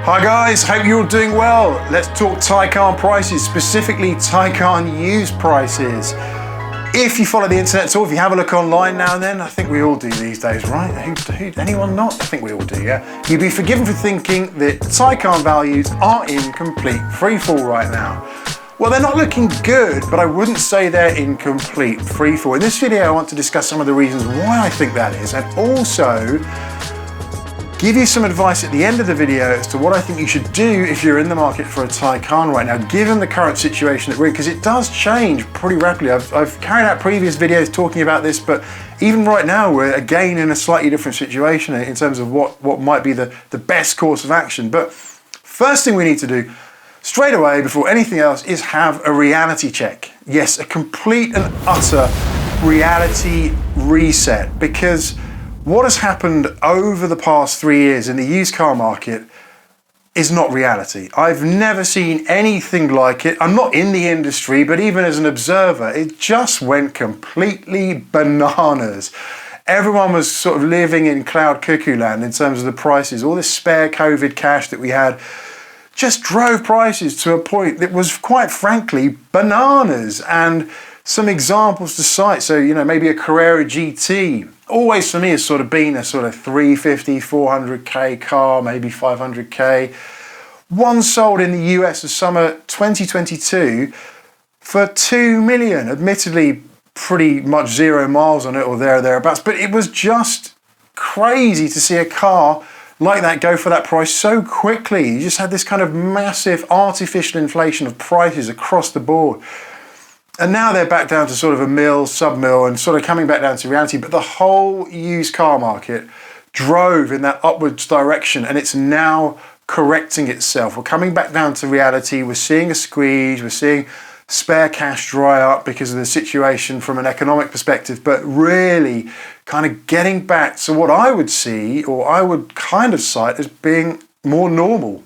Hi guys, hope you're all doing well. Let's talk Taikon prices, specifically Taikon used prices. If you follow the internet at all, if you have a look online now and then, I think we all do these days, right? Anyone not? I think we all do, yeah? You'd be forgiven for thinking that Taikon values are in complete freefall right now. Well, they're not looking good, but I wouldn't say they're in complete freefall. In this video, I want to discuss some of the reasons why I think that is, and also give you some advice at the end of the video as to what I think you should do if you're in the market for a Taikon right now, given the current situation that we're in, because it does change pretty rapidly. I've carried out previous videos talking about this, but even right now, we're again in a slightly different situation in terms of what might be the best course of action. But first thing we need to do straight away before anything else is have a reality check. Yes, a complete and utter reality reset, because what has happened over the past 3 years in the used car market is not reality. I've never seen anything like it. I'm not in the industry, but even as an observer, it just went completely bananas. Everyone was sort of living in cloud cuckoo land in terms of the prices. All this spare COVID cash that we had just drove prices to a point that was, quite frankly, bananas. And some examples to cite, so maybe a Carrera GT, always for me has sort of been a sort of 350, 400k car, maybe 500k. One sold in the US of summer 2022 for 2 million, admittedly pretty much 0 miles on it or thereabouts, but it was just crazy to see a car like that go for that price so quickly. You just had this kind of massive artificial inflation of prices across the board. And now they're back down to sort of a mil, sub-mil, and sort of coming back down to reality. But the whole used car market drove in that upwards direction, and it's now correcting itself. We're coming back down to reality. We're seeing a squeeze. We're seeing spare cash dry up because of the situation from an economic perspective, but really kind of getting back to what I would see, or I would kind of cite as being more normal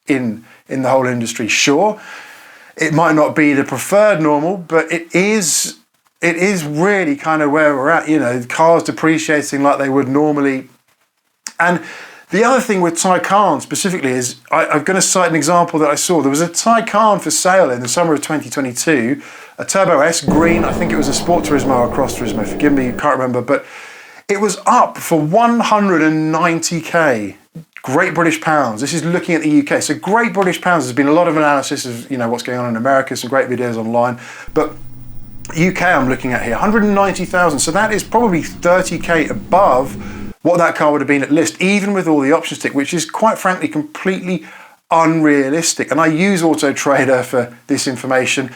in the whole industry. Sure, it might not be the preferred normal, but it is really kind of where we're at. Cars depreciating like they would normally. And the other thing with Taikon specifically is, I'm going to cite an example that I saw. There was a Taikon for sale in the summer of 2022, a Turbo S green. I think it was a Sport Turismo or a Cross Turismo. Forgive me, can't remember, but it was up for 190k. Great British pounds. This is looking at the UK. So Great British pounds, there's been a lot of analysis of what's going on in America, some great videos online. But UK I'm looking at here, 190,000. So that is probably 30k above what that car would have been at list, even with all the options tick, which is quite frankly completely unrealistic. And I use Auto Trader for this information.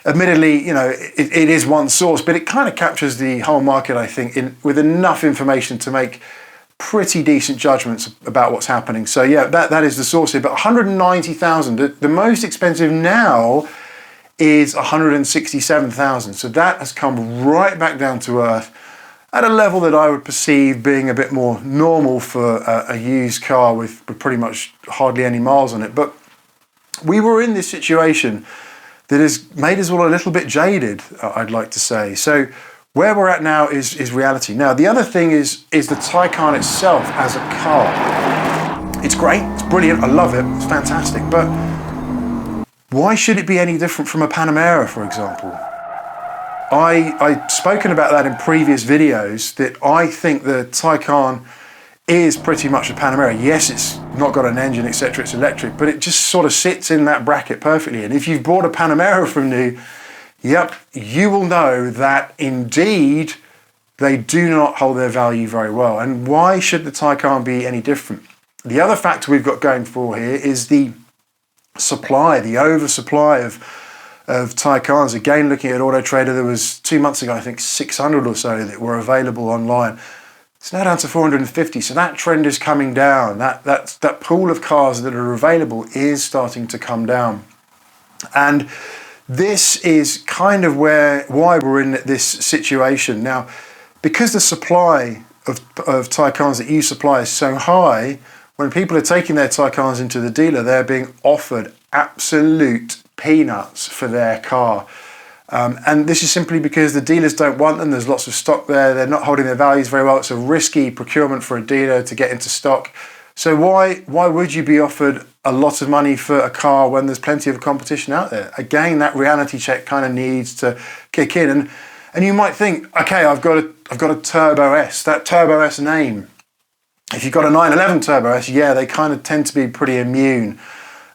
Admittedly, it is one source, but it kind of captures the whole market, I think, with enough information to make pretty decent judgments about what's happening. So yeah, that is the source here. But 190,000. The most expensive now is 167,000. So that has come right back down to earth at a level that I would perceive being a bit more normal for a used car with pretty much hardly any miles on it. But we were in this situation that has made us all a little bit jaded, I'd like to say. So where we're at now is reality. Now, the other thing is the Taikon itself as a car. It's great, it's brilliant, I love it, it's fantastic, but why should it be any different from a Panamera, for example? I've spoken about that in previous videos, that I think the Taikon is pretty much a Panamera. Yes, it's not got an engine, etc., it's electric, but it just sort of sits in that bracket perfectly. And if you've bought a Panamera from new, yep, you will know that indeed they do not hold their value very well. And why should the Taikon be any different? The other factor we've got going for here is the supply, the oversupply of Taikons. Again, looking at Auto Trader, there was 2 months ago, I think 600 or so that were available online. It's now down to 450, so that trend is coming down. That pool of cars that are available is starting to come down. And this is kind of why we're in this situation. Now, because the supply of Taikons that you supply is so high, when people are taking their Taikons into the dealer, they're being offered absolute peanuts for their car. And this is simply because the dealers don't want them. There's lots of stock there. They're not holding their values very well. It's a risky procurement for a dealer to get into stock. So why would you be offered a lot of money for a car when there's plenty of competition out there? Again, that reality check kind of needs to kick in. And you might think, okay, I've got a Turbo S. That Turbo S name, if you've got a 911 Turbo S, yeah, they kind of tend to be pretty immune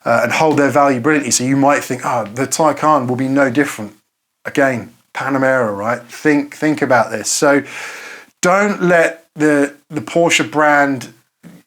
and hold their value brilliantly. So you might think, the Taycan will be no different. Again, Panamera, right? Think about this. So don't let the Porsche brand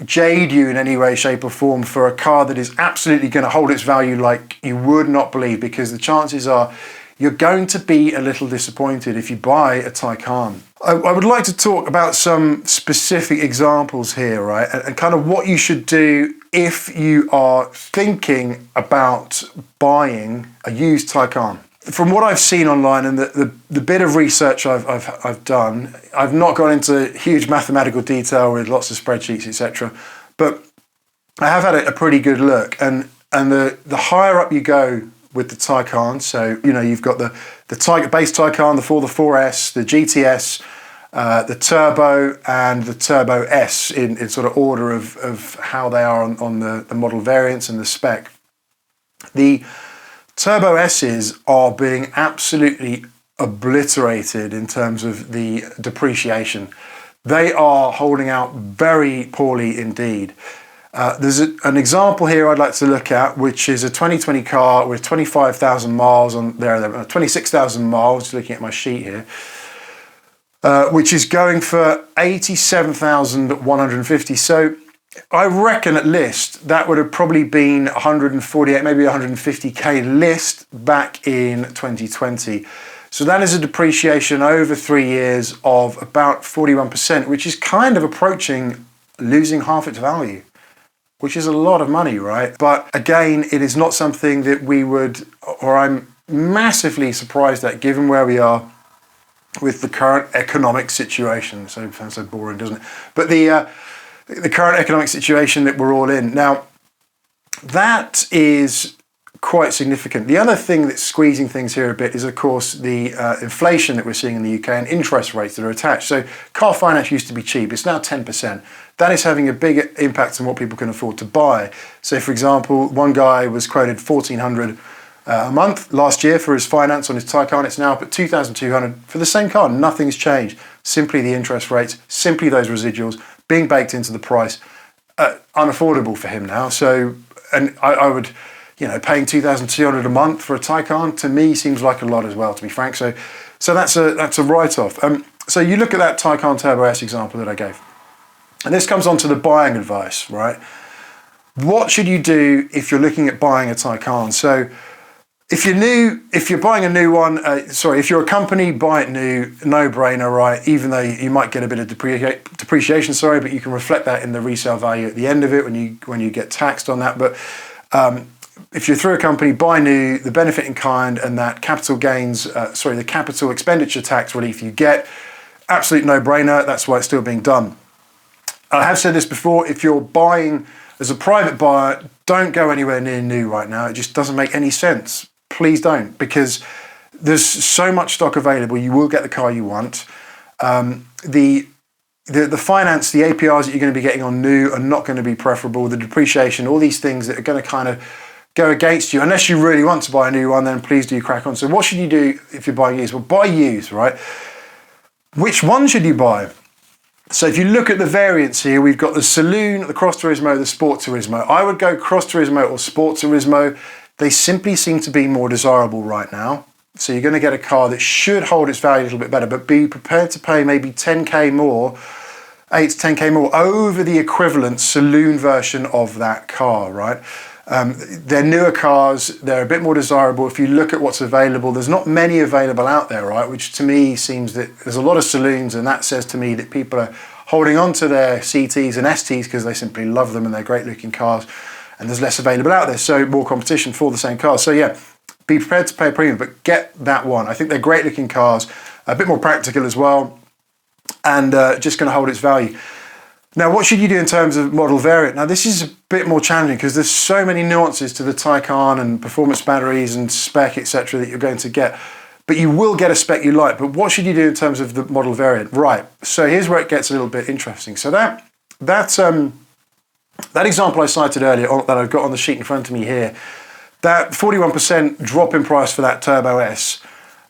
jade you in any way, shape or form for a car that is absolutely going to hold its value like you would not believe, because the chances are you're going to be a little disappointed if you buy a Taycan. I would like to talk about some specific examples here, right? And kind of what you should do if you are thinking about buying a used Taycan. From what I've seen online and the bit of research I've done, I've not gone into huge mathematical detail with lots of spreadsheets, etc. But I have had a pretty good look, and the higher up you go with the Taikon, so you've got the base Taikon, the 4S, the GTS, the Turbo, and the Turbo S in sort of order of how they are on the model variants and the spec. The Turbo S's are being absolutely obliterated in terms of the depreciation. They are holding out very poorly indeed. There's an example here I'd like to look at, which is a 2020 car with 25,000 miles on there, 26,000 miles, looking at my sheet here, which is going for 87,150. So I reckon at list that would have probably been 148, maybe 150k list back in 2020. So that is a depreciation over 3 years of about 41%, which is kind of approaching losing half its value, which is a lot of money, right? But again, it is not something that we would, or I'm massively surprised at, given where we are with the current economic situation. So it sounds so boring, doesn't it? But the current economic situation that we're all in. Now, that is quite significant. The other thing that's squeezing things here a bit is, of course, the inflation that we're seeing in the UK and interest rates that are attached. So car finance used to be cheap. It's now 10%. That is having a big impact on what people can afford to buy. So, for example, one guy was quoted $1,400 a month last year for his finance on his Taikon. It's now up at $2,200 for the same car. Nothing's changed. Simply the interest rates, simply those residuals being baked into the price, unaffordable for him now. So, and I would, paying $2,200 a month for a Taikon to me seems like a lot as well, to be frank. So that's a write-off. So you look at that Taikon Turbo S example that I gave, and this comes on to the buying advice, right? What should you do if you're looking at buying a Taikon? So if you're buying a new one, if you're a company, buy it new, no-brainer, right? Even though you might get a bit of depreciation, but you can reflect that in the resale value at the end of it when you get taxed on that. But if you're through a company, buy new, the benefit in kind and that capital gains, the capital expenditure tax relief you get, absolute no-brainer. That's why it's still being done. I have said this before, if you're buying as a private buyer, don't go anywhere near new right now. It just doesn't make any sense. Please don't, because there's so much stock available. You will get the car you want. The finance, the APRs that you're going to be getting on new are not going to be preferable. The depreciation, all these things that are going to kind of go against you. Unless you really want to buy a new one, then please do crack on. So what should you do if you're buying used? Well, buy used, right? Which one should you buy? So if you look at the variants here, we've got the Saloon, the Cross Turismo, the Sport Turismo. I would go Cross Turismo or Sport Turismo. They simply seem to be more desirable right now. So you're going to get a car that should hold its value a little bit better, but be prepared to pay maybe 10k more, 8 to 10k more over the equivalent Saloon version of that car, right? They're newer cars, they're a bit more desirable. If you look at what's available, there's not many available out there, right? Which to me seems that there's a lot of Saloons, and that says to me that people are holding on to their CTs and STs because they simply love them and they're great looking cars, and there's less available out there, so more competition for the same cars. So yeah, be prepared to pay a premium, but get that one. I think they're great looking cars, a bit more practical as well, and just going to hold its value. Now, what should you do in terms of model variant? Now, this is a bit more challenging because there's so many nuances to the Taikon and performance batteries and spec, etc., that you're going to get. But you will get a spec you like. But what should you do in terms of the model variant? Right. So here's where it gets a little bit interesting. So that That example I cited earlier that I've got on the sheet in front of me here, that 41% drop in price for that Turbo S,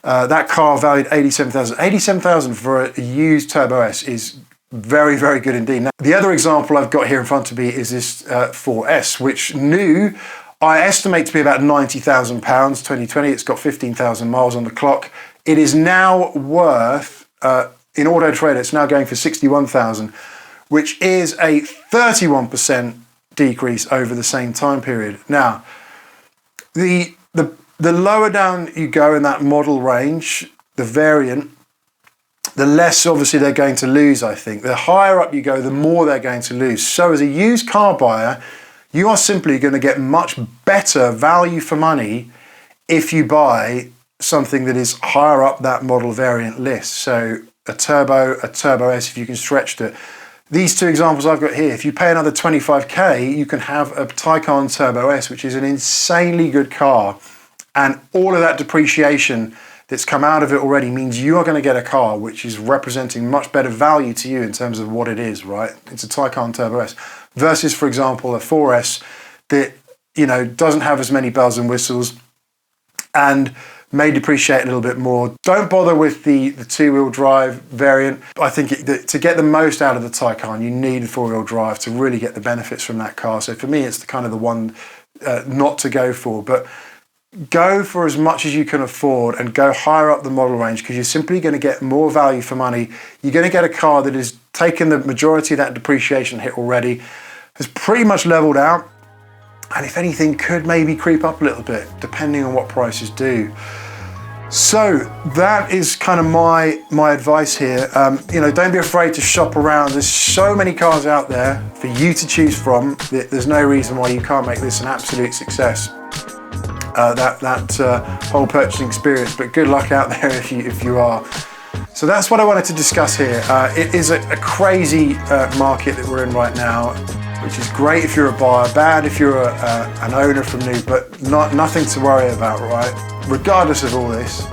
that car valued 87,000. 87,000 for a used Turbo S is very, very good indeed. Now, the other example I've got here in front of me is this 4S, which new, I estimate to be about £90,000, 2020. It's got 15,000 miles on the clock. It is now worth, in Auto Trader, it's now going for 61,000, which is a 31% decrease over the same time period. Now, the lower down you go in that model range, the variant, the less obviously they're going to lose, I think. The higher up you go, the more they're going to lose. So as a used car buyer, you are simply going to get much better value for money if you buy something that is higher up that model variant list. So a Turbo S, if you can stretch to it. These two examples I've got here, if you pay another 25k, you can have a Taikon Turbo S, which is an insanely good car. And all of that depreciation that's come out of it already means you are going to get a car which is representing much better value to you in terms of what it is, right? It's a Taikon Turbo S versus, for example, a 4S that, doesn't have as many bells and whistles and may depreciate a little bit more. Don't bother with the two-wheel drive variant. I think to get the most out of the Taikon, you need a four-wheel drive to really get the benefits from that car. So for me, it's the one not to go for. But go for as much as you can afford and go higher up the model range, because you're simply going to get more value for money. You're going to get a car that has taken the majority of that depreciation hit already, has pretty much leveled out, and if anything could maybe creep up a little bit depending on what prices do. So that is kind of my advice here. Don't be afraid to shop around. There's so many cars out there for you to choose from. There's no reason why you can't make this an absolute success. That whole purchasing experience, but good luck out there if you are. So that's what I wanted to discuss here. It is a crazy market that we're in right now, which is great if you're a buyer, bad if you're an owner from new, but nothing to worry about, right? Regardless of all this,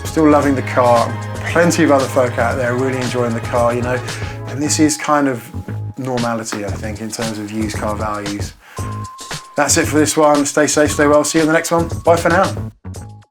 still loving the car. Plenty of other folk out there really enjoying the car, and this is kind of normality, I think, in terms of used car values. That's it for this one. Stay safe, stay well. See you in the next one. Bye for now.